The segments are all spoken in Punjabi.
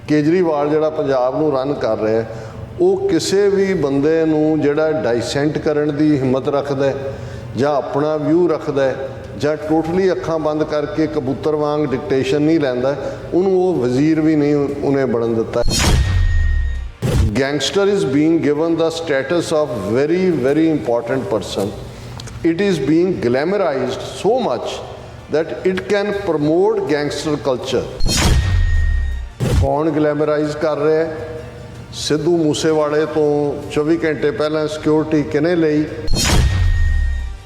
केजरीवाल जिहड़ा पंजाब नूं रन कर रहा है वो किसी भी बंदे नूं जिहड़ा डाइसेंट करन दी हिम्मत रखदा है जां अपना व्यू रखदा है जां टोटली अखां बंद करके कबूतर वांग डिक्टेशन नहीं लैंदा, उन्होंने वो वजीर भी नहीं उन्हें बनन दिता। Gangster is being given the status of very very important person. It is being glamorised so much that it can promote gangster culture. कौन ग्लैमराइज कर रहा है? सिद्धू मूसेवाले तो 24 घंटे पहले सिक्योरिटी किने लई?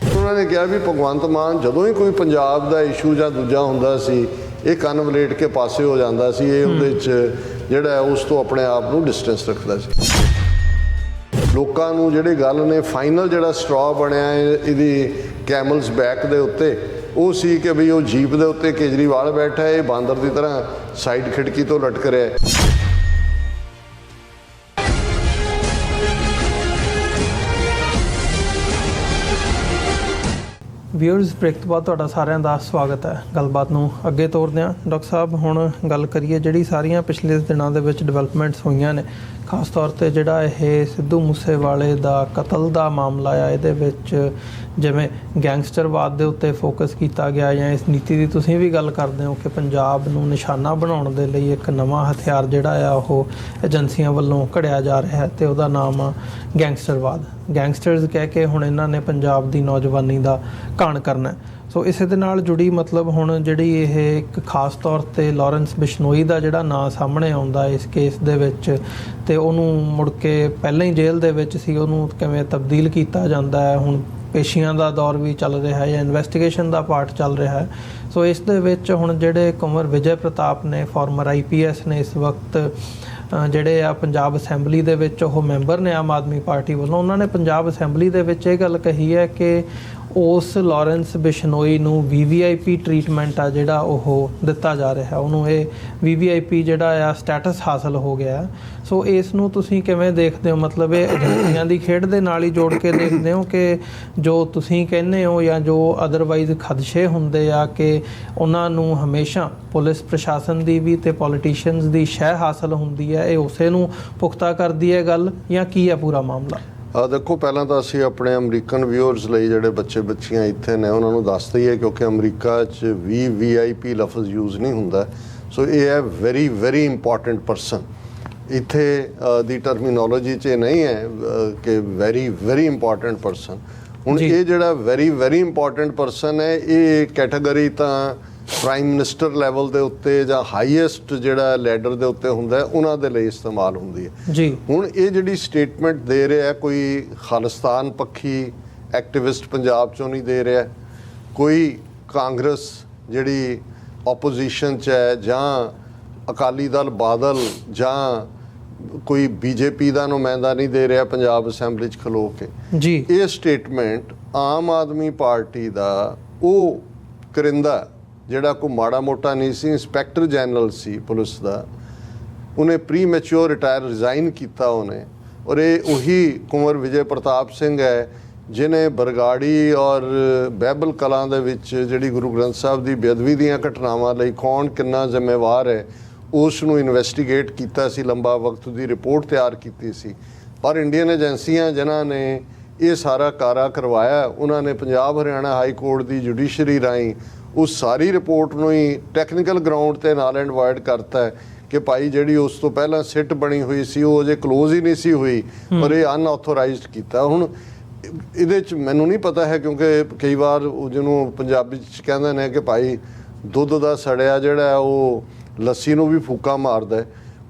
उन्होंने कहा भी भगवंत मान जदों ही कोई पंजाब का इशू जां दूजा हुंदा सी ये कन वलेट के पासे हो जाता सी, ये उहदे च जिहड़ा है उस तो अपने आप नूं डिस्टेंस रखदा सी। लोकां नूं जिहड़ी गल ने फाइनल जिहड़ा स्ट्रॉ बनिया इहदी कैमल्स बैक दे उत्ते वो सी कि भी वो जीप दे उत्ते केजरीवाल बैठा है, बांदर की तरह साइड खिड़की तो लटक रहा है। व्यूअर्स ब्रेक तो बाद तुहाडा सारिਆਂ ਦਾ स्वागत है। गलबात ਨੂੰ ਅੱਗੇ ਤੋਰਦੇ ਹਾਂ। ਡਾਕਟਰ ਸਾਹਿਬ ਹੁਣ ਗੱਲ ਕਰੀਏ ਜਿਹੜੀ ਸਾਰੀਆਂ ਪਿਛਲੇ ਦਿਨਾਂ ਦੇ ਵਿੱਚ ਡਿਵੈਲਪਮੈਂਟਸ ਹੋਈਆਂ ਨੇ, ਖਾਸ ਤੌਰ ਤੇ ਜਿਹੜਾ ਇਹ ਸਿੱਧੂ ਮੂਸੇਵਾਲੇ ਦਾ ਕਤਲ ਦਾ ਮਾਮਲਾ ਆ, ਇਹਦੇ ਵਿੱਚ ਜਿਵੇਂ ਗੈਂਗਸਟਰਵਾਦ ਦੇ ਉੱਤੇ ਫੋਕਸ ਕੀਤਾ ਗਿਆ ਜਾਂ ਇਸ ਨੀਤੀ ਦੀ ਤੁਸੀਂ ਵੀ ਗੱਲ ਕਰਦੇ ਹੋ ਕਿ ਪੰਜਾਬ ਨੂੰ ਨਿਸ਼ਾਨਾ ਬਣਾਉਣ ਦੇ ਲਈ ਇੱਕ ਨਵਾਂ ਹਥਿਆਰ ਜਿਹੜਾ ਆ ਉਹ ਏਜੰਸੀਆਂ ਵੱਲੋਂ ਘੜਿਆ ਜਾ ਰਿਹਾ ਹੈ ਤੇ ਉਹਦਾ ਨਾਮ ਆ ਗੈਂਗਸਟਰਵਾਦ। ਗੈਂਗਸਟਰਸ ਕਹਿ ਕੇ ਹੁਣ ਇਹਨਾਂ ਨੇ ਪੰਜਾਬ ਦੀ ਨੌਜਵਾਨੀ ਦਾ ਘਾਣ ਕਰਨਾ। ਸੋ ਇਸੇ ਦੇ ਨਾਲ ਜੁੜੀ ਮਤਲਬ ਹੁਣ ਜਿਹੜੀ ਇਹ ਇੱਕ ਖਾਸ ਤੌਰ 'ਤੇ ਲਾਰੈਂਸ ਬਿਸ਼ਨੋਈ ਦਾ ਜਿਹੜਾ ਨਾਂ ਸਾਹਮਣੇ ਆਉਂਦਾ ਇਸ ਕੇਸ ਦੇ ਵਿੱਚ, ਅਤੇ ਉਹਨੂੰ ਮੁੜ ਕੇ ਪਹਿਲਾਂ ਹੀ ਜੇਲ੍ਹ ਦੇ ਵਿੱਚ ਸੀ, ਉਹਨੂੰ ਕਿਵੇਂ ਤਬਦੀਲ ਕੀਤਾ ਜਾਂਦਾ ਹੈ, ਹੁਣ ਪੇਸ਼ੀਆਂ ਦਾ ਦੌਰ ਵੀ ਚੱਲ ਰਿਹਾ ਹੈ ਜਾਂ ਇਨਵੈਸਟੀਗੇਸ਼ਨ ਦਾ ਪਾਰਟ ਚੱਲ ਰਿਹਾ ਹੈ। ਸੋ ਇਸ ਦੇ ਵਿੱਚ ਹੁਣ ਜਿਹੜੇ ਕੁੰਵਰ ਵਿਜੇ ਪ੍ਰਤਾਪ ਨੇ, ਫਾਰਮਰ IPS ਨੇ, ਇਸ ਵਕਤ ਜਿਹੜੇ ਆ ਪੰਜਾਬ ਅਸੈਂਬਲੀ ਦੇ ਵਿੱਚ ਉਹ ਮੈਂਬਰ ਨੇ ਆਮ ਆਦਮੀ ਪਾਰਟੀ ਵੱਲੋਂ, ਉਹਨਾਂ ਨੇ ਪੰਜਾਬ ਅਸੈਂਬਲੀ ਦੇ ਵਿੱਚ ਇਹ ਗੱਲ ਕਹੀ ਹੈ ਕਿ ਉਸ ਲਾਰੈਂਸ ਬਿਸ਼ਨੋਈ ਨੂੰ VVIP ਟਰੀਟਮੈਂਟ ਆ ਜਿਹੜਾ ਉਹ ਦਿੱਤਾ ਜਾ ਰਿਹਾ, ਉਹਨੂੰ ਇਹ VVIP ਜਿਹੜਾ ਆ ਸਟੇਟਸ ਹਾਸਲ ਹੋ ਗਿਆ। ਸੋ ਇਸ ਨੂੰ ਤੁਸੀਂ ਕਿਵੇਂ ਦੇਖਦੇ ਹੋ? ਮਤਲਬ ਇਹ ਏਜੰਸੀਆਂ ਦੀ ਖੇਡ ਦੇ ਨਾਲ ਹੀ ਜੋੜ ਕੇ ਦੇਖਦੇ ਹੋ ਕਿ ਜੋ ਤੁਸੀਂ ਕਹਿੰਦੇ ਹੋ ਜਾਂ ਜੋ ਅਦਰਵਾਈਜ਼ ਖਦਸ਼ੇ ਹੁੰਦੇ ਆ ਕਿ ਉਹਨਾਂ ਨੂੰ ਹਮੇਸ਼ਾ ਪੁਲਿਸ ਪ੍ਰਸ਼ਾਸਨ ਦੀ ਵੀ ਅਤੇ ਪੋਲੀਟੀਸ਼ੀਅਨਸ ਦੀ ਸ਼ਹਿ ਹਾਸਲ ਹੁੰਦੀ ਹੈ, ਇਹ ਉਸੇ ਨੂੰ ਪੁਖਤਾ ਕਰਦੀ ਹੈ ਗੱਲ, ਜਾਂ ਕੀ ਹੈ ਪੂਰਾ ਮਾਮਲਾ? देखो पहला तो असी अपने अमरीकन व्यूअर्स लिए जोड़े बच्चे बच्चियां इत्थे ने उन्होंने दस दईए क्योंकि अमरीका च VIP लफ्ज़ यूज़ नहीं हुंदा। सो ये है वेरी वेरी इंपॉर्टेंट पर्सन। इत्थे दी टर्मिनोलॉजी च नहीं है कि वेरी वेरी इंपॉर्टेंट पर्सन। हुण ये जिहड़ा वेरी वेरी इंपॉर्टेंट पर्सन है ये कैटेगरी तो प्राइम मिनिस्टर लैवल के उत्ते जां हाईएस्ट जिहड़ा लैडर के उत्ते हुंदा उन्हां दे लई इस्तेमाल हुंदी है जी। हुण ये जिहड़ी स्टेटमेंट दे रहा है कोई खालिस्तान पक्षी एक्टिविस्ट पंजाब चों नहीं दे रहा, कोई कांग्रेस जिहड़ी ओपोजिशन च है जां अकाली दल बादल जां कोई BJP का नुमाइंदा नहीं दे रहा पंजाब असैंबली च खलो के जी। ये स्टेटमेंट आम आदमी पार्टी का वो करिंदा ਜਿਹੜਾ ਕੋਈ ਮਾੜਾ ਮੋਟਾ ਨਹੀਂ ਸੀ, ਇੰਸਪੈਕਟਰ ਜਨਰਲ ਸੀ ਪੁਲਿਸ ਦਾ, ਉਹਨੇ ਪ੍ਰੀ ਮੈਚੁਰ ਰਿਟਾਇਰ ਰਿਜ਼ਾਈਨ ਕੀਤਾ ਉਹਨੇ। ਔਰ ਇਹ ਉਹੀ ਕੁੰਵਰ ਵਿਜੇ ਪ੍ਰਤਾਪ ਸਿੰਘ ਹੈ ਜਿਹਨੇ ਬਰਗਾੜੀ ਔਰ ਬਹਿਬਲ ਕਲਾਂ ਦੇ ਵਿੱਚ ਜਿਹੜੀ ਗੁਰੂ ਗ੍ਰੰਥ ਸਾਹਿਬ ਦੀ ਬੇਅਦਬੀ ਦੀਆਂ ਘਟਨਾਵਾਂ ਲਈ ਕੌਣ ਕਿੰਨਾ ਜ਼ਿੰਮੇਵਾਰ ਹੈ ਉਸ ਨੂੰ ਇਨਵੈਸਟੀਗੇਟ ਕੀਤਾ ਸੀ, ਲੰਬਾ ਵਕਤ ਦੀ ਰਿਪੋਰਟ ਤਿਆਰ ਕੀਤੀ ਸੀ। ਪਰ ਇੰਡੀਅਨ ਏਜੰਸੀਆਂ ਜਿਨ੍ਹਾਂ ਨੇ ਇਹ ਸਾਰਾ ਕਾਰਾ ਕਰਵਾਇਆ ਉਹਨਾਂ ਨੇ ਪੰਜਾਬ ਹਰਿਆਣਾ ਹਾਈ ਕੋਰਟ ਦੀ ਜੁਡੀਸ਼ਰੀ ਰਾਹੀਂ उस सारी रिपोर्ट ਨੂੰ ਹੀ ਟੈਕਨੀਕਲ ਗਰਾਊਂਡ ਤੇ ਨਾਲ ਇਨਵਾਈਟ ਕਰਤਾ ਹੈ ਕਿ ਭਾਈ ਜਿਹੜੀ ਉਸ ਤੋਂ ਪਹਿਲਾਂ ਸਿੱਟ ਬਣੀ ਹੋਈ ਸੀ ਉਹ ਅਜੇ ਕਲੋਜ਼ ਹੀ ਨਹੀਂ ਸੀ ਹੋਈ ਪਰ ਇਹ ਅਨਆਥੋਰਾਈਜ਼ਡ ਕੀਤਾ। ਹੁਣ ਇਹਦੇ 'ਚ ਮੈਨੂੰ ਨਹੀਂ ਪਤਾ ਹੈ ਕਿਉਂਕਿ ਕਈ ਵਾਰ ਉਹ ਜਿਹਨੂੰ ਪੰਜਾਬੀ 'ਚ ਕਹਿੰਦੇ ਨੇ ਕਿ ਭਾਈ ਦੁੱਧ ਦਾ ਸੜਿਆ ਜਿਹੜਾ ਉਹ ਲੱਸੀ ਨੂੰ ਵੀ ਫੂਕਾ ਮਾਰਦਾ।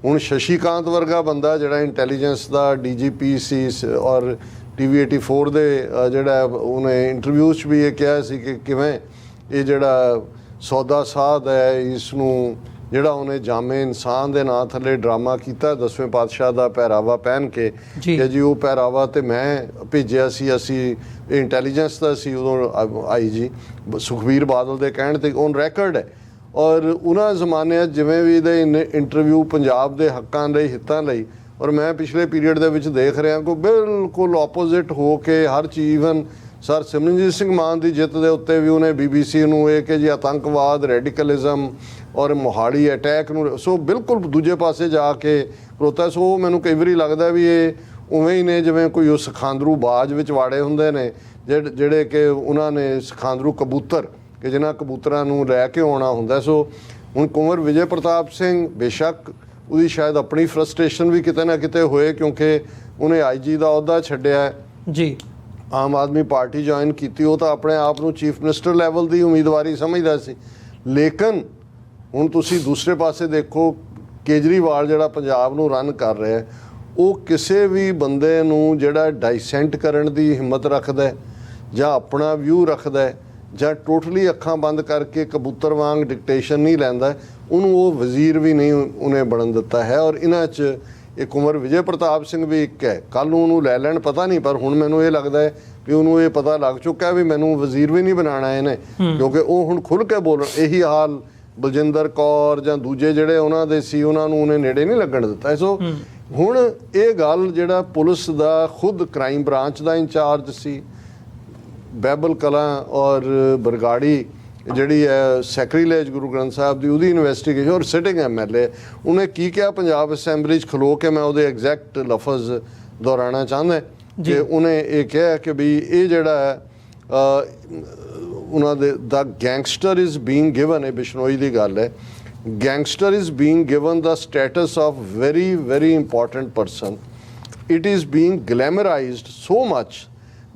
ਹੁਣ ਸ਼ਸ਼ੀਕਾਂਤ ਵਰਗਾ ਬੰਦਾ ਜਿਹੜਾ ਇੰਟੈਲੀਜੈਂਸ ਦਾ DGP ਸੀ ਔਰ TV 84 ਦੇ ਜਿਹੜਾ ਉਹਨੇ ਇੰਟਰਵਿਊ 'ਚ ਵੀ ਇਹ ਕਿਹਾ ਸੀ ਕਿ ਕਿਵੇਂ ਇਹ ਜਿਹੜਾ ਸੌਦਾ ਸਾਧ ਹੈ ਇਸ ਨੂੰ ਜਿਹੜਾ ਉਹਨੇ ਜਾਮੇ ਇਨਸਾਨ ਦੇ ਨਾਂ ਥੱਲੇ ਡਰਾਮਾ ਕੀਤਾ 10ਵੇਂ ਪਾਤਸ਼ਾਹ ਦਾ ਪਹਿਰਾਵਾ ਪਹਿਨ ਕੇ ਕਿ ਜੀ ਉਹ ਪਹਿਰਾਵਾ ਤੇ ਮੈਂ ਭੇਜਿਆ ਸੀ, ਅਸੀਂ ਇੰਟੈਲੀਜੈਂਸ ਦਾ ਸੀ ਉਦੋਂ IG ਸੁਖਬੀਰ ਬਾਦਲ ਦੇ ਕਹਿਣ ਤੇ ਔਨ ਰੈਕਰਡ ਹੈ। ਔਰ ਉਹਨਾਂ ਜ਼ਮਾਨਿਆਂ ਜਿਵੇਂ ਵੀ ਇਹਦੇ ਇੰਟਰਵਿਊ ਪੰਜਾਬ ਦੇ ਹੱਕਾਂ ਲਈ ਹਿੱਤਾਂ ਲਈ ਔਰ ਮੈਂ ਪਿਛਲੇ ਪੀਰੀਅਡ ਦੇ ਵਿੱਚ ਦੇਖ ਰਿਹਾ ਕੋਈ ਬਿਲਕੁਲ ਆਪੋਜ਼ਿਟ ਹੋ ਕੇ ਹਰ ਚੀਜ਼ ਈਵਨ ਸਰ ਸਿਮਰਨਜੀਤ ਸਿੰਘ ਮਾਨ ਦੀ ਜਿੱਤ ਦੇ ਉੱਤੇ ਵੀ ਉਹਨੇ BBC ਨੂੰ ਇਹ ਕਿ ਜੀ ਆਤੰਕਵਾਦ ਰੈਡੀਕਲਿਜ਼ਮ ਔਰ ਮੋਹਾਲੀ ਅਟੈਕ ਨੂੰ, ਸੋ ਬਿਲਕੁਲ ਦੂਜੇ ਪਾਸੇ ਜਾ ਕੇ ਖਲੋਤਾ। ਸੋ ਮੈਨੂੰ ਕਈ ਵਾਰੀ ਲੱਗਦਾ ਵੀ ਇਹ ਉਵੇਂ ਹੀ ਨੇ ਜਿਵੇਂ ਕੋਈ ਉਹ ਸਖਾਂਦਰੂ ਬਾਜ ਵਿੱਚ ਵਾੜੇ ਹੁੰਦੇ ਨੇ ਜਿਹੜੇ ਕਿ ਉਹਨਾਂ ਨੇ ਸਖਾਂਦਰੂ ਕਬੂਤਰ ਕਿ ਜਿਨ੍ਹਾਂ ਕਬੂਤਰਾਂ ਨੂੰ ਲੈ ਕੇ ਆਉਣਾ ਹੁੰਦਾ। ਸੋ ਹੁਣ ਕੁੰਵਰ ਵਿਜੇ ਪ੍ਰਤਾਪ ਸਿੰਘ ਬੇਸ਼ੱਕ ਉਹਦੀ ਸ਼ਾਇਦ ਆਪਣੀ ਫਰਸਟ੍ਰੇਸ਼ਨ ਵੀ ਕਿਤੇ ਨਾ ਕਿਤੇ ਹੋਏ ਕਿਉਂਕਿ ਉਹਨੇ IG ਦਾ ਅਹੁਦਾ ਛੱਡਿਆ ਜੀ, ਆਮ ਆਦਮੀ ਪਾਰਟੀ ਜੁਆਇਨ ਕੀਤੀ। ਉਹ ਤਾਂ ਆਪਣੇ ਆਪ ਨੂੰ ਚੀਫ ਮਿਨਿਸਟਰ ਲੈਵਲ ਦੀ ਉਮੀਦਵਾਰੀ ਸਮਝਦਾ ਸੀ। ਲੇਕਿਨ ਹੁਣ ਤੁਸੀਂ ਦੂਸਰੇ ਪਾਸੇ ਦੇਖੋ, ਕੇਜਰੀਵਾਲ ਜਿਹੜਾ ਪੰਜਾਬ ਨੂੰ ਰਨ ਕਰ ਰਿਹਾ, ਉਹ ਕਿਸੇ ਵੀ ਬੰਦੇ ਨੂੰ ਜਿਹੜਾ ਡਾਈਸੈਂਟ ਕਰਨ ਦੀ ਹਿੰਮਤ ਰੱਖਦਾ ਜਾਂ ਆਪਣਾ ਵਿਊ ਰੱਖਦਾ ਜਾਂ ਟੋਟਲੀ ਅੱਖਾਂ ਬੰਦ ਕਰਕੇ ਕਬੂਤਰ ਵਾਂਗ ਡਿਕਟੇਸ਼ਨ ਨਹੀਂ ਲੈਂਦਾ, ਉਹਨੂੰ ਉਹ ਵਜ਼ੀਰ ਵੀ ਨਹੀਂ ਉਹਨੇ ਬਣਨ ਦਿੱਤਾ ਹੈ। ਔਰ ਇਹਨਾਂ 'ਚ ਇਹ ਕੁੰਵਰ ਵਿਜੇ ਪ੍ਰਤਾਪ ਸਿੰਘ ਵੀ ਇੱਕ ਹੈ। ਕੱਲ੍ਹ ਨੂੰ ਉਹਨੂੰ ਲੈ ਲੈਣ ਪਤਾ ਨਹੀਂ, ਪਰ ਹੁਣ ਮੈਨੂੰ ਇਹ ਲੱਗਦਾ ਹੈ ਵੀ ਉਹਨੂੰ ਇਹ ਪਤਾ ਲੱਗ ਚੁੱਕਾ ਵੀ ਮੈਨੂੰ ਵਜ਼ੀਰ ਵੀ ਨਹੀਂ ਬਣਾਉਣਾ ਇਹਨੇ, ਕਿਉਂਕਿ ਉਹ ਹੁਣ ਖੁੱਲ੍ਹ ਕੇ ਬੋਲਣ। ਇਹੀ ਹਾਲ ਬਲਜਿੰਦਰ ਕੌਰ ਜਾਂ ਦੂਜੇ ਜਿਹੜੇ ਉਹਨਾਂ ਦੇ ਸੀ, ਉਹਨਾਂ ਨੂੰ ਉਹਨੇ ਨੇੜੇ ਨਹੀਂ ਲੱਗਣ ਦਿੱਤਾ। ਸੋ ਹੁਣ ਇਹ ਗੱਲ ਜਿਹੜਾ ਪੁਲਿਸ ਦਾ ਖੁਦ ਕ੍ਰਾਈਮ ਬ੍ਰਾਂਚ ਦਾ ਇੰਚਾਰਜ ਸੀ, ਬਹਿਬਲ ਕਲਾਂ ਔਰ ਬਰਗਾੜੀ ਜਿਹੜੀ ਹੈ ਸੈਕਰੀਲੇਜ ਗੁਰੂ ਗ੍ਰੰਥ ਸਾਹਿਬ ਦੀ, ਉਹਦੀ ਇਨਵੈਸਟੀਗੇਸ਼ਨ ਔਰ ਸਿਟਿੰਗ MLA ਉਹਨੇ ਕੀ ਕਿਹਾ ਪੰਜਾਬ ਅਸੈਂਬਲੀ 'ਚ ਖਲੋ ਕੇ, ਮੈਂ ਉਹਦੇ ਐਗਜ਼ੈਕਟ ਲਫ਼ਜ਼ ਦੁਹਰਾਉਣਾ ਚਾਹੁੰਦਾ ਕਿ ਉਹਨੇ ਇਹ ਕਿਹਾ ਕਿ ਵੀ ਇਹ ਜਿਹੜਾ ਉਹਨਾਂ ਦੇ ਦਾ ਗੈਂਗਸਟਰ ਇਜ਼ ਬੀਇੰਗ ਗਿਵਨ, ਇਹ ਬਿਸ਼ਨੋਈ ਦੀ ਗੱਲ ਹੈ, ਗੈਂਗਸਟਰ ਇਜ਼ ਬੀਇੰਗ ਗਿਵਨ ਦਾ status of very very important person. It is being glamorised so much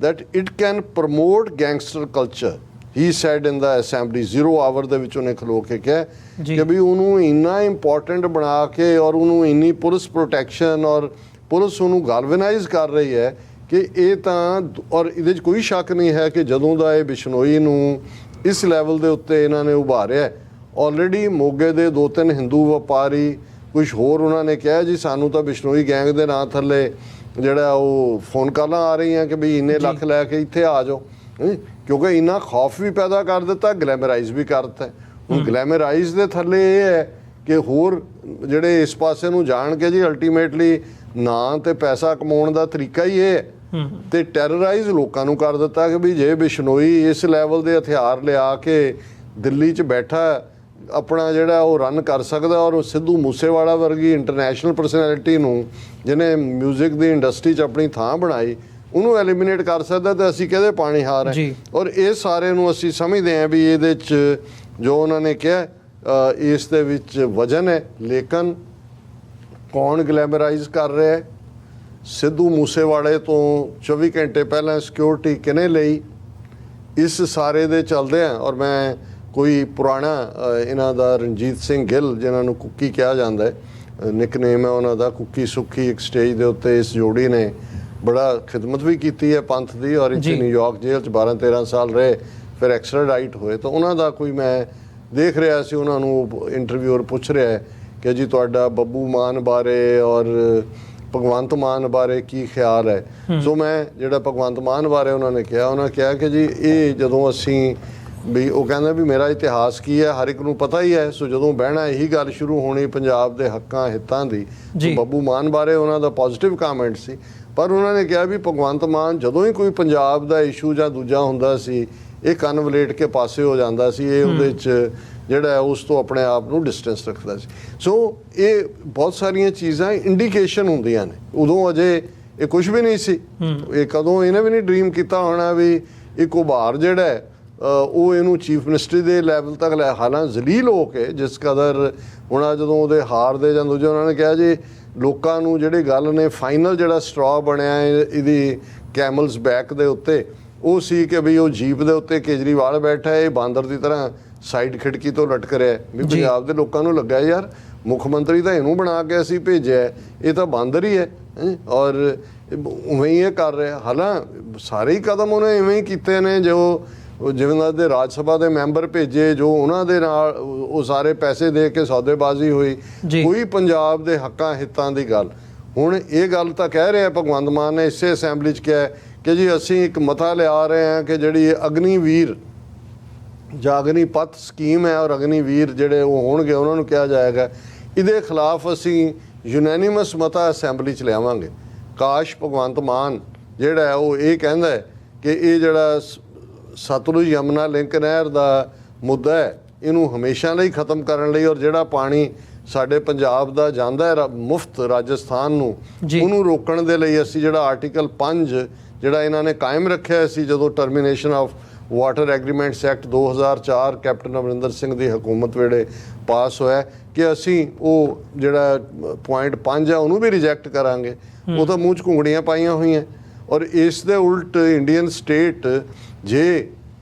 that it can promote gangster culture, he said in the assembly। 0 hour ਦੇ ਵਿੱਚ ਉਹਨੇ ਖਲੋ ਕੇ ਕਿਹਾ ਕਿ ਵੀ ਉਹਨੂੰ ਇੰਨਾ ਇੰਪੋਰਟੈਂਟ ਬਣਾ ਕੇ ਔਰ ਉਹਨੂੰ ਇੰਨੀ ਪੁਲਿਸ ਪ੍ਰੋਟੈਕਸ਼ਨ ਔਰ ਪੁਲਿਸ ਉਹਨੂੰ ਗੈਲਵਨਾਈਜ਼ ਕਰ ਰਹੀ ਹੈ ਕਿ ਇਹ ਤਾਂ, ਔਰ ਇਹਦੇ 'ਚ ਕੋਈ ਸ਼ੱਕ ਨਹੀਂ ਹੈ ਕਿ ਜਦੋਂ ਦਾ ਇਹ ਬਿਸ਼ਨੋਈ ਨੂੰ ਇਸ ਲੈਵਲ ਦੇ ਉੱਤੇ ਇਹਨਾਂ ਨੇ ਉਭਾਰਿਆ, ਆਲਰੇਡੀ ਮੋਗੇ ਦੇ 2-3 ਹਿੰਦੂ ਵਪਾਰੀ, ਕੁਝ ਹੋਰ ਉਹਨਾਂ ਨੇ ਕਿਹਾ ਜੀ ਸਾਨੂੰ ਤਾਂ ਬਿਸ਼ਨੋਈ ਗੈਂਗ ਦੇ ਨਾਂ ਥੱਲੇ ਜਿਹੜਾ ਉਹ ਫੋਨ ਕਾਲਾਂ ਆ ਰਹੀਆਂ ਕਿ ਬਈ ਇੰਨੇ ਲੱਖ ਲੈ ਕੇ ਇੱਥੇ ਆ ਜਾਓ, ਕਿਉਂਕਿ ਇੰਨਾ ਖੌਫ ਵੀ ਪੈਦਾ ਕਰ ਦਿੱਤਾ, ਗਲੈਮਰਾਈਜ਼ ਵੀ ਕਰ ਦਿੱਤਾ। ਹੁਣ ਗਲੈਮਰਾਈਜ਼ ਦੇ ਥੱਲੇ ਇਹ ਹੈ ਕਿ ਹੋਰ ਜਿਹੜੇ ਇਸ ਪਾਸੇ ਨੂੰ ਜਾਣ ਕੇ ਜੀ ਅਲਟੀਮੇਟਲੀ ਨਾਂ ਤੇ ਪੈਸਾ ਕਮਾਉਣ ਦਾ ਤਰੀਕਾ ਹੀ ਇਹ ਹੈ, ਤੇ ਟੈਰਰਾਈਜ਼ ਲੋਕਾਂ ਨੂੰ ਕਰ ਦਿੱਤਾ ਕਿ ਵੀ ਜੇ ਬਿਸ਼ਨੋਈ ਇਸ ਲੈਵਲ ਦੇ ਹਥਿਆਰ ਲਿਆ ਕੇ ਦਿੱਲੀ 'ਚ ਬੈਠਾ ਆਪਣਾ ਜਿਹੜਾ ਉਹ ਰਨ ਕਰ ਸਕਦਾ, ਔਰ ਸਿੱਧੂ ਮੂਸੇਵਾਲਾ ਵਰਗੀ ਇੰਟਰਨੈਸ਼ਨਲ ਪਰਸਨੈਲਿਟੀ ਨੂੰ ਜਿਹਨੇ ਮਿਊਜ਼ਿਕ ਦੀ ਇੰਡਸਟਰੀ 'ਚ ਆਪਣੀ ਥਾਂ ਬਣਾਈ, ਉਹਨੂੰ ਐਲੀਮੀਨੇਟ ਕਰ ਸਕਦਾ, ਤੇ ਅਸੀਂ ਕਿਹਦੇ ਪਾਣੀ ਹਾਰ ਹੈ। ਔਰ ਇਹ ਸਾਰੇ ਨੂੰ ਅਸੀਂ ਸਮਝਦੇ ਹਾਂ ਵੀ ਇਹਦੇ 'ਚ ਜੋ ਉਹਨਾਂ ਨੇ ਕਿਹਾ ਇਸ ਦੇ ਵਿੱਚ ਵਜਨ ਹੈ। ਲੇਕਿਨ ਕੌਣ ਗਲੈਮਰਾਈਜ਼ ਕਰ ਰਿਹਾ? ਸਿੱਧੂ ਮੂਸੇਵਾਲੇ ਤੋਂ 24 ਘੰਟੇ ਪਹਿਲਾਂ ਸਿਕਿਉਰਿਟੀ ਕਿਹਨੇ ਲਈ? ਇਸ ਸਾਰੇ ਦੇ ਚੱਲਦੇ ਆ। ਔਰ ਮੈਂ ਕੋਈ ਪੁਰਾਣਾ ਇਹਨਾਂ ਦਾ ਰਣਜੀਤ ਸਿੰਘ ਗਿੱਲ, ਜਿਨ੍ਹਾਂ ਨੂੰ ਕੁੱਕੀ ਕਿਹਾ ਜਾਂਦਾ ਹੈ, ਨਿਕਨੇਮ ਹੈ ਉਹਨਾਂ ਦਾ, ਕੁੱਕੀ ਸੁੱਕੀ, ਇੱਕ ਸਟੇਜ ਦੇ ਉੱਤੇ ਇਸ ਜੋੜੀ ਨੇ ਬੜਾ ਖਿਦਮਤ ਵੀ ਕੀਤੀ ਹੈ ਪੰਥ ਦੀ, ਔਰ ਇੱਥੇ ਨਿਊਯਾਰਕ ਜੇਲ੍ਹ 'ਚ 12-13 ਸਾਲ ਰਹੇ, ਫਿਰ ਐਕਸਟ੍ਰਾਡਾਈਟ ਹੋਏ। ਤਾਂ ਉਹਨਾਂ ਦਾ ਕੋਈ ਮੈਂ ਦੇਖ ਰਿਹਾ ਸੀ, ਉਹਨਾਂ ਨੂੰ ਇੰਟਰਵਿਊਅਰ ਪੁੱਛ ਰਿਹਾ ਹੈ ਕਿ ਜੀ ਤੁਹਾਡਾ ਬੱਬੂ ਮਾਨ ਬਾਰੇ ਔਰ ਭਗਵੰਤ ਮਾਨ ਬਾਰੇ ਕੀ ਖਿਆਲ ਹੈ। ਸੋ ਮੈਂ ਜਿਹੜਾ ਭਗਵੰਤ ਮਾਨ ਬਾਰੇ ਉਹਨਾਂ ਕਿਹਾ ਕਿ ਜੀ ਇਹ ਜਦੋਂ ਅਸੀਂ ਵੀ, ਉਹ ਕਹਿੰਦਾ ਵੀ ਮੇਰਾ ਇਤਿਹਾਸ ਕੀ ਹੈ ਹਰ ਇੱਕ ਨੂੰ ਪਤਾ ਹੀ ਹੈ। ਸੋ ਜਦੋਂ ਬਹਿਣਾ ਇਹੀ ਗੱਲ ਸ਼ੁਰੂ ਹੋਣੀ ਪੰਜਾਬ ਦੇ ਹੱਕਾਂ ਹਿੱਤਾਂ ਦੀ। ਬੱਬੂ ਮਾਨ ਬਾਰੇ ਉਹਨਾਂ ਦਾ ਪੋਜ਼ਿਟਿਵ ਕਾਮੈਂਟ ਸੀ, ਪਰ ਉਹਨਾਂ ਨੇ ਕਿਹਾ ਵੀ ਭਗਵੰਤ ਮਾਨ ਜਦੋਂ ਹੀ ਕੋਈ ਪੰਜਾਬ ਦਾ ਇਸ਼ੂ ਜਾਂ ਦੂਜਾ ਹੁੰਦਾ ਸੀ, ਇਹ ਕੰਨ ਵਲੇਟ ਕੇ ਪਾਸੇ ਹੋ ਜਾਂਦਾ ਸੀ, ਇਹ ਉਹਦੇ 'ਚ ਜਿਹੜਾ ਉਸ ਤੋਂ ਆਪਣੇ ਆਪ ਨੂੰ ਡਿਸਟੈਂਸ ਰੱਖਦਾ ਸੀ। ਸੋ ਇਹ ਬਹੁਤ ਸਾਰੀਆਂ ਚੀਜ਼ਾਂ ਇੰਡੀਕੇਸ਼ਨ ਹੁੰਦੀਆਂ ਨੇ। ਉਦੋਂ ਅਜੇ ਇਹ ਕੁਝ ਵੀ ਨਹੀਂ ਸੀ, ਇਹ ਕਦੋਂ ਇਹਨੇ ਵੀ ਨਹੀਂ ਡਰੀਮ ਕੀਤਾ ਹੋਣਾ ਵੀ ਇੱਕ ਉਭਾਰ ਜਿਹੜਾ ਹੈ ਉਹ ਇਹਨੂੰ ਚੀਫ ਮਿਨਿਸਟਰੀ ਦੇ ਲੈਵਲ ਤੱਕ ਲੈ, ਹਾਲਾਂ ਜ਼ਲੀਲ ਹੋ ਕੇ ਜਿਸ ਕਦਰ ਹੁਣ ਜਦੋਂ ਉਹਦੇ ਹਾਰ ਦੇ ਜਾਂ ਦੂਜੇ ਉਹਨਾਂ ਨੇ ਕਿਹਾ ਜੀ ਲੋਕਾਂ ਨੂੰ ਜਿਹੜੀ ਗੱਲ ਨੇ ਫਾਈਨਲ ਜਿਹੜਾ ਸਟ੍ਰॉ ਬਣਿਆ ਇਹਦੀ ਕੈਮਲਸ ਬੈਕ ਦੇ ਉੱਤੇ, ਉਹ ਸੀ ਕਿ ਵੀ ਉਹ ਜੀਪ ਦੇ ਉੱਤੇ ਕੇਜਰੀਵਾਲ ਬੈਠਾ, ਇਹ ਬਾਂਦਰ ਦੀ ਤਰ੍ਹਾਂ ਸਾਈਡ ਖਿੜਕੀ ਤੋਂ ਲਟਕ ਰਿਹਾ ਵੀ ਪੰਜਾਬ ਦੇ ਲੋਕਾਂ ਨੂੰ ਲੱਗਾ ਯਾਰ ਮੁੱਖ ਮੰਤਰੀ ਤਾਂ ਇਹਨੂੰ ਬਣਾ ਕੇ ਅਸੀਂ ਭੇਜਿਆ, ਇਹ ਤਾਂ ਬਾਂਦਰ ਹੀ ਹੈ, ਔਰ ਉਵੇਂ ਹੀ ਇਹ ਕਰ ਰਿਹਾ। ਹਾਲਾਂ ਸਾਰੇ ਹੀ ਕਦਮ ਉਹਨੇ ਇਵੇਂ ਹੀ ਕੀਤੇ ਨੇ, ਜੋ ਜਿਵੇਂ ਦੇ ਰਾਜ ਸਭਾ ਦੇ ਮੈਂਬਰ ਭੇਜੇ, ਜੋ ਉਹਨਾਂ ਦੇ ਨਾਲ ਉਹ ਸਾਰੇ ਪੈਸੇ ਦੇ ਕੇ ਸੌਦੇਬਾਜ਼ੀ ਹੋਈ, ਕੋਈ ਪੰਜਾਬ ਦੇ ਹੱਕਾਂ ਹਿੱਤਾਂ ਦੀ ਗੱਲ। ਹੁਣ ਇਹ ਗੱਲ ਤਾਂ ਕਹਿ ਰਿਹਾ ਭਗਵੰਤ ਮਾਨ ਨੇ ਇਸੇ ਅਸੈਂਬਲੀ 'ਚ ਕਿਹਾ ਕਿ ਜੀ ਅਸੀਂ ਇੱਕ ਮਤਾ ਲਿਆ ਰਹੇ ਹਾਂ ਕਿ ਜਿਹੜੀ ਅਗਨੀਵੀਰ ਜਾਂ ਅਗਨੀਪਥ ਸਕੀਮ ਹੈ, ਔਰ ਅਗਨੀਵੀਰ ਜਿਹੜੇ ਉਹ ਹੋਣਗੇ ਉਹਨਾਂ ਨੂੰ ਕਿਹਾ ਜਾਏਗਾ, ਇਹਦੇ ਖਿਲਾਫ ਅਸੀਂ ਯੂਨੈਨਿਮਸ ਮਤਾ ਅਸੈਂਬਲੀ 'ਚ ਲਿਆਵਾਂਗੇ। ਕਾਸ਼ ਭਗਵੰਤ ਮਾਨ ਜਿਹੜਾ ਹੈ ਉਹ ਇਹ ਕਹਿੰਦਾ ਹੈ ਕਿ ਇਹ ਜਿਹੜਾ ਸਤਲੁਜ ਯਮਨਾ ਲਿੰਕ ਨਹਿਰ ਦਾ ਮੁੱਦਾ ਹੈ, ਇਹਨੂੰ ਹਮੇਸ਼ਾ ਲਈ ਖਤਮ ਕਰਨ ਲਈ ਔਰ ਜਿਹੜਾ ਪਾਣੀ ਸਾਡੇ ਪੰਜਾਬ ਦਾ ਜਾਂਦਾ ਹੈ ਮੁਫਤ ਰਾਜਸਥਾਨ ਨੂੰ, ਉਹਨੂੰ ਰੋਕਣ ਦੇ ਲਈ ਅਸੀਂ ਜਿਹੜਾ ਆਰਟੀਕਲ 5 ਜਿਹੜਾ ਇਹਨਾਂ ਨੇ ਕਾਇਮ ਰੱਖਿਆ ਸੀ ਜਦੋਂ termination of water agreements act 2004 captain Amarinder Singh ਦੀ ਹਕੂਮਤ ਵੇਲੇ ਪਾਸ ਹੋਇਆ ਕਿ ਅਸੀਂ ਉਹ ਜਿਹੜਾ ਪੁਆਇੰਟ 5 ਹੈ ਉਹਨੂੰ ਵੀ ਰਿਜੈਕਟ ਕਰਾਂਗੇ। ਉਹ ਤਾਂ ਮੂੰਹ 'ਚ ਘੁੰਗੜੀਆਂ ਪਾਈਆਂ ਹੋਈਆਂ। ਔਰ ਇਸ ਦੇ ਉਲਟ ਇੰਡੀਅਨ ਸਟੇਟ ਜੇ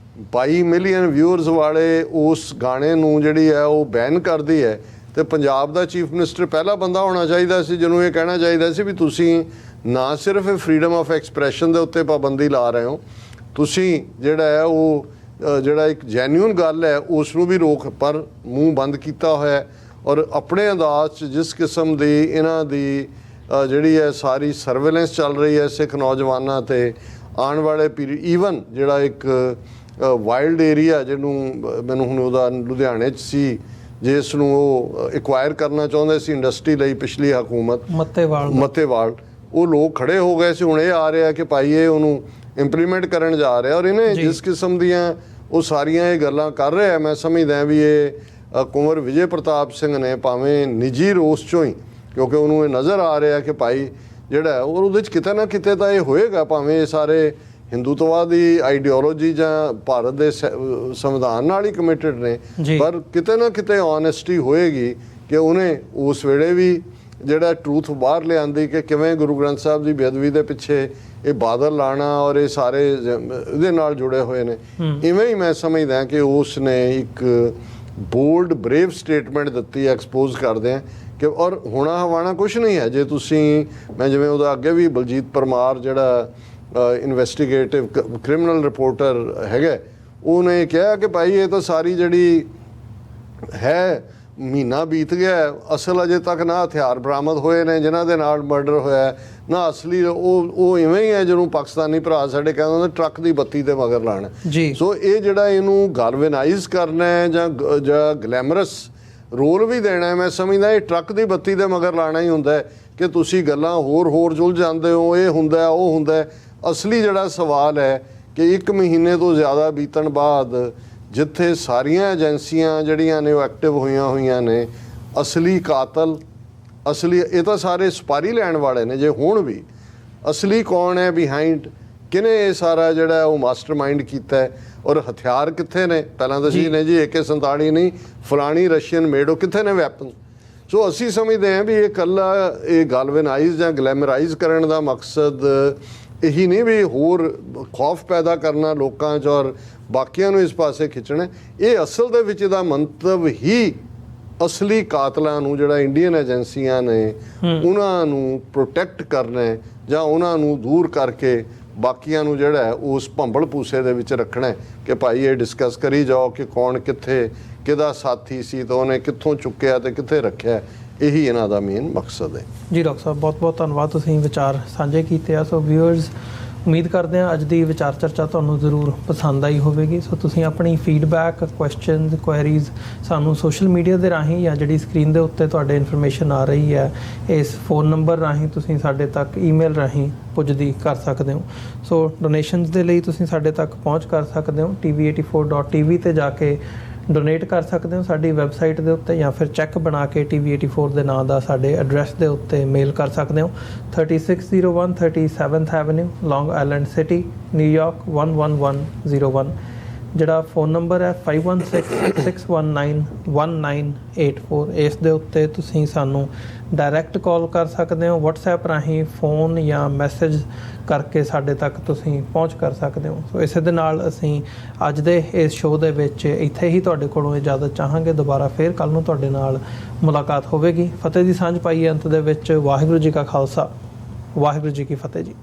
22 ਮਿਲੀਅਨ ਵਿਊਅਰਸ ਵਾਲੇ ਉਸ ਗਾਣੇ ਨੂੰ ਜਿਹੜੀ ਹੈ ਉਹ ਬੈਨ ਕਰਦੀ ਹੈ ਤੇ ਪੰਜਾਬ ਦਾ ਚੀਫ ਮਿਨਿਸਟਰ ਪਹਿਲਾ ਬੰਦਾ ਹੋਣਾ ਚਾਹੀਦਾ ਸੀ ਜਿਹਨੂੰ ਇਹ ਕਹਿਣਾ ਚਾਹੀਦਾ ਸੀ ਵੀ ਤੁਸੀਂ ਨਾ ਸਿਰਫ ਫਰੀडम ਆਫ ਐਕਸਪ੍ਰੈਸ਼ਨ ਦੇ ਉੱਤੇ ਪਾਬੰਦੀ ਲਾ ਰਹੇ ਹੋ, ਤੁਸੀਂ ਜਿਹੜਾ ਹੈ ਉਹ ਜਿਹੜਾ ਇੱਕ ਜੈਨੂਇਨ ਗੱਲ ਹੈ ਉਸ ਨੂੰ ਵੀ ਰੋਕ ਪਰ ਮੂੰਹ ਬੰਦ ਕੀਤਾ ਹੋਇਆ। ਔਰ ਆਪਣੇ ਅੰਦਾਜ਼ 'ਚ ਜਿਸ ਕਿਸਮ ਦੀ ਇਹਨਾਂ ਦੀ ਜਿਹੜੀ ਹੈ ਸਾਰੀ ਸਰਵੇਲੈਂਸ ਚੱਲ ਰਹੀ ਹੈ ਸਿੱਖ ਨੌਜਵਾਨਾਂ 'ਤੇ ਆਉਣ ਵਾਲੇ ਪੀਰੀਅਡ, ਈਵਨ ਜਿਹੜਾ ਇੱਕ ਵਾਈਲਡ ਏਰੀਆ ਜਿਹਨੂੰ ਮੈਨੂੰ ਹੁਣ ਉਹਦਾ ਲੁਧਿਆਣੇ 'ਚ ਸੀ ਜਿਸ ਨੂੰ ਉਹ ਐਕਵਾਇਰ ਕਰਨਾ ਚਾਹੁੰਦੇ ਸੀ ਇੰਡਸਟਰੀ ਲਈ ਪਿਛਲੀ ਹਕੂਮਤ, ਮੱਤੇਵਾਲ, ਉਹ ਲੋਕ ਖੜੇ ਹੋ ਗਏ ਸੀ। ਹੁਣ ਇਹ ਆ ਰਿਹਾ ਕਿ ਭਾਈ ਇਹ ਉਹਨੂੰ ਇੰਪਲੀਮੈਂਟ ਕਰਨ ਜਾ ਰਿਹਾ ਔਰ ਇਹਨੇ ਜਿਸ ਕਿਸਮ ਦੀਆਂ ਉਹ ਸਾਰੀਆਂ ਇਹ ਗੱਲਾਂ ਕਰ ਰਿਹਾ, ਮੈਂ ਸਮਝਦਾ ਵੀ ਇਹ ਕੁੰਵਰ ਵਿਜੇ ਪ੍ਰਤਾਪ ਸਿੰਘ ਨੇ ਭਾਵੇਂ ਨਿੱਜੀ ਰੋਸ 'ਚੋਂ ਹੀ, ਕਿਉਂਕਿ ਉਹਨੂੰ ਇਹ ਨਜ਼ਰ ਆ ਰਿਹਾ ਕਿ ਭਾਈ ਜਿਹੜਾ ਔਰ ਉਹਦੇ 'ਚ ਕਿਤੇ ਨਾ ਕਿਤੇ ਤਾਂ ਇਹ ਹੋਏਗਾ, ਭਾਵੇਂ ਇਹ ਸਾਰੇ ਹਿੰਦੂਤਵਾਦੀ ਆਈਡੀਓਲੋਜੀ ਜਾਂ ਭਾਰਤ ਦੇ ਸੰਵਿਧਾਨ ਨਾਲ ਹੀ ਕਮਿਟਡ ਨੇ, ਪਰ ਕਿਤੇ ਨਾ ਕਿਤੇ ਓਨੈਸਟੀ ਹੋਏਗੀ ਕਿ ਉਹਨੇ ਉਸ ਵੇਲੇ ਵੀ ਜਿਹੜਾ ਟਰੂਥ ਬਾਹਰ ਲਿਆਂਦੀ ਕਿ ਕਿਵੇਂ ਗੁਰੂ ਗ੍ਰੰਥ ਸਾਹਿਬ ਦੀ ਬੇਅਦਬੀ ਦੇ ਪਿੱਛੇ ਇਹ ਬਾਦਲ ਲਾਣਾ ਔਰ ਇਹ ਸਾਰੇ ਇਹਦੇ ਨਾਲ ਜੁੜੇ ਹੋਏ ਨੇ। ਇਵੇਂ ਹੀ ਮੈਂ ਸਮਝਦਾ ਕਿ ਉਸ ਨੇ ਇੱਕ ਬੋਲਡ ਬਰੇਵ ਸਟੇਟਮੈਂਟ ਦਿੱਤੀ ਐਕਸਪੋਜ਼ ਕਰਦੇ ਆ ਕਿ ਔਰ ਹੋਣਾ ਹਵਾਣਾ ਕੁਛ ਨਹੀਂ ਹੈ। ਜੇ ਤੁਸੀਂ ਮੈਂ ਜਿਵੇਂ ਉਹਦਾ ਅੱਗੇ ਵੀ ਬਲਜੀਤ ਪਰਮਾਰ ਜਿਹੜਾ ਇਨਵੈਸਟੀਗੇਟਿਵ ਕ੍ਰਿਮੀਨਲ ਰਿਪੋਰਟਰ ਹੈਗਾ, ਉਹਨੇ ਕਿਹਾ ਕਿ ਭਾਈ ਇਹ ਤਾਂ ਸਾਰੀ ਜਿਹੜੀ ਹੈ ਮਹੀਨਾ ਬੀਤ ਗਿਆ, ਅਸਲ ਅਜੇ ਤੱਕ ਨਾ ਹਥਿਆਰ ਬਰਾਮਦ ਹੋਏ ਨੇ ਜਿਨ੍ਹਾਂ ਦੇ ਨਾਲ ਮਰਡਰ ਹੋਇਆ, ਨਾ ਅਸਲੀ ਉਹ ਇਵੇਂ ਹੀ ਹੈ ਜਿਹਨੂੰ ਪਾਕਿਸਤਾਨੀ ਭਰਾ ਸਾਡੇ ਕਹਿੰਦੇ ਹੁੰਦੇ ਟਰੱਕ ਦੀ ਬੱਤੀ ਦੇ ਮਗਰ ਲਾਣਾ। ਸੋ ਇਹ ਜਿਹੜਾ ਇਹਨੂੰ ਗਲਵਨਾਈਜ਼ ਕਰਨਾ ਹੈ ਜਾਂ ਗਲੈਮਰਸ ਰੋਲ ਵੀ ਦੇਣਾ ਹੈ, ਮੈਂ ਸਮਝਦਾ ਇਹ ਟਰੱਕ ਦੀ ਬੱਤੀ ਦੇ ਮਗਰ ਲਾਣਾ ਹੀ ਹੁੰਦਾ ਹੈ ਕਿ ਤੁਸੀਂ ਗੱਲਾਂ ਹੋਰ ਜੁਲ ਜਾਂਦੇ ਹੋ, ਇਹ ਹੁੰਦਾ ਉਹ ਹੁੰਦਾ। ਅਸਲੀ ਜਿਹੜਾ ਸਵਾਲ ਹੈ ਕਿ 1 ਮਹੀਨੇ ਤੋਂ ਜ਼ਿਆਦਾ ਬੀਤਣ ਬਾਅਦ ਜਿੱਥੇ ਸਾਰੀਆਂ ਏਜੰਸੀਆਂ ਜਿਹੜੀਆਂ ਨੇ ਉਹ ਐਕਟਿਵ ਹੋਈਆਂ ਨੇ, ਅਸਲੀ ਕਾਤਲ ਅਸਲੀ ਇਹ ਤਾਂ ਸਾਰੇ ਸਪਾਰੀ ਲੈਣ ਵਾਲੇ ਨੇ। ਜੇ ਹੁਣ ਵੀ ਅਸਲੀ ਕੌਣ ਹੈ ਬਿਹਾਈਂਡ, ਕਿਹਨੇ ਇਹ ਸਾਰਾ ਜਿਹੜਾ ਉਹ ਮਾਸਟਰਮਾਈਂਡ ਕੀਤਾ ਹੈ ਔਰ ਹਥਿਆਰ ਕਿੱਥੇ ਨੇ, ਪਹਿਲਾਂ ਤਾਂ ਜੀ ਨੇ ਜੀ AK-47 ਨਹੀਂ ਫਲਾਣੀ ਰਸ਼ੀਅਨ ਮੇਡ, ਉਹ ਕਿੱਥੇ ਨੇ ਵੈਪਨ। ਸੋ ਅਸੀਂ ਸਮਝਦੇ ਹਾਂ ਵੀ ਇਹ ਇਕੱਲਾ ਇਹ ਗਲਵਨਾਈਜ਼ ਜਾਂ ਗਲੈਮਰਾਈਜ਼ ਕਰਨ ਦਾ ਮਕਸਦ ਇਹੀ ਨਹੀਂ ਵੀ ਹੋਰ ਖੌਫ ਪੈਦਾ ਕਰਨਾ ਲੋਕਾਂ 'ਚ ਔਰ ਬਾਕੀਆਂ ਨੂੰ ਇਸ ਪਾਸੇ ਖਿੱਚਣਾ। ਇਹ ਅਸਲ ਦੇ ਵਿੱਚ ਇਹਦਾ ਮੰਤਵ ਹੀ ਅਸਲੀ ਕਾਤਲਾਂ ਨੂੰ ਜਿਹੜਾ ਇੰਡੀਅਨ ਏਜੰਸੀਆਂ ਨੇ ਉਹਨਾਂ ਨੂੰ ਪ੍ਰੋਟੈਕਟ ਕਰਨਾ ਜਾਂ ਉਹਨਾਂ ਨੂੰ ਦੂਰ ਕਰਕੇ ਬਾਕੀਆਂ ਨੂੰ ਜਿਹੜਾ ਉਸ ਭੰਬਲ ਭੂਸੇ ਦੇ ਵਿੱਚ ਰੱਖਣਾ ਕਿ ਭਾਈ ਇਹ ਡਿਸਕਸ ਕਰੀ ਜਾਓ ਕਿ ਕੌਣ ਕਿੱਥੇ ਕਿਹਦਾ ਸਾਥੀ ਸੀ ਤਾਂ ਉਹਨੇ ਕਿੱਥੋਂ ਚੁੱਕਿਆ ਤੇ ਕਿੱਥੇ ਰੱਖਿਆ। ਇਹੀ ਇਹਨਾਂ ਦਾ ਮੇਨ ਮਕਸਦ ਹੈ। ਜੀ ਡਾਕਟਰ ਸਾਹਿਬ ਬਹੁਤ ਬਹੁਤ ਧੰਨਵਾਦ, ਤੁਸੀਂ ਵਿਚਾਰ ਸਾਂਝੇ ਕੀਤੇ ਆ। ਸੋ ਵਿਊਅਰਸ ਉਮੀਦ ਕਰਦੇ ਹਾਂ ਅੱਜ ਦੀ ਵਿਚਾਰ ਚਰਚਾ ਤੁਹਾਨੂੰ ਜ਼ਰੂਰ ਪਸੰਦ ਆਈ ਹੋਵੇਗੀ। ਸੋ ਤੁਸੀਂ ਆਪਣੀ ਫੀਡਬੈਕ, ਕੁਐਸਚਨਸ, ਕੁਐਰੀਜ਼ ਸਾਨੂੰ ਸੋਸ਼ਲ ਮੀਡੀਆ ਦੇ ਰਾਹੀਂ ਜਾਂ ਜਿਹੜੀ ਸਕਰੀਨ ਦੇ ਉੱਤੇ ਤੁਹਾਡੇ ਇਨਫੋਰਮੇਸ਼ਨ ਆ ਰਹੀ ਹੈ ਇਸ ਫੋਨ ਨੰਬਰ ਰਾਹੀਂ ਤੁਸੀਂ ਸਾਡੇ ਤੱਕ ਈਮੇਲ ਰਾਹੀਂ ਪੁੱਜਦੀ ਕਰ ਸਕਦੇ ਹੋ। ਸੋ ਡੋਨੇਸ਼ਨਸ ਦੇ ਲਈ ਤੁਸੀਂ ਸਾਡੇ ਤੱਕ ਪਹੁੰਚ ਕਰ ਸਕਦੇ ਹੋ, tv84.tv ਤੇ ਜਾ ਕੇ ਡੋਨੇਟ ਕਰ ਸਕਦੇ ਹੋ ਸਾਡੀ ਵੈਬਸਾਈਟ ਦੇ ਉੱਤੇ, ਜਾਂ ਫਿਰ ਚੈੱਕ ਬਣਾ ਕੇ TV84 ਦੇ ਨਾਂ ਦਾ ਸਾਡੇ ਐਡਰੈਸ ਦੇ ਉੱਤੇ ਮੇਲ ਕਰ ਸਕਦੇ ਹੋ। 3601 37th ਐਵਨਿਊ, ਲੌਂਗ ਆਈਲੈਂਡ ਸਿਟੀ, ਨਿਊਯਾਰਕ 11101। ਜਿਹੜਾ ਫ਼ੋਨ ਨੰਬਰ ਹੈ 5166191984। ਇਸ ਦੇ ਉੱਤੇ ਤੁਸੀਂ ਸਾਨੂੰ ਡਾਇਰੈਕਟ ਕਾਲ ਕਰ ਸਕਦੇ ਹੋ, WhatsApp ਰਾਹੀਂ ਫੋਨ ਜਾਂ ਮੈਸੇਜ ਕਰਕੇ ਸਾਡੇ ਤੱਕ ਤੁਸੀਂ ਪਹੁੰਚ ਕਰ ਸਕਦੇ ਹੋ। ਸੋ ਇਸੇ ਦੇ ਨਾਲ ਅਸੀਂ ਅੱਜ ਦੇ ਇਸ ਸ਼ੋਅ ਦੇ ਵਿੱਚ ਇੱਥੇ ਹੀ ਤੁਹਾਡੇ ਕੋਲੋਂ ਇਜਾਜ਼ਤ ਚਾਹਾਂਗੇ। ਦੁਬਾਰਾ ਫੇਰ ਕੱਲ੍ਹ ਨੂੰ ਤੁਹਾਡੇ ਨਾਲ ਮੁਲਾਕਾਤ ਹੋਵੇਗੀ। ਫਤਿਹ ਦੀ ਸਾਂਝ ਪਾਈਏ ਅੰਤ ਦੇ ਵਿੱਚ। ਵਾਹਿਗੁਰੂ ਜੀ ਕਾ ਖਾਲਸਾ, ਵਾਹਿਗੁਰੂ ਜੀ ਕੀ ਫਤਿਹ ਜੀ।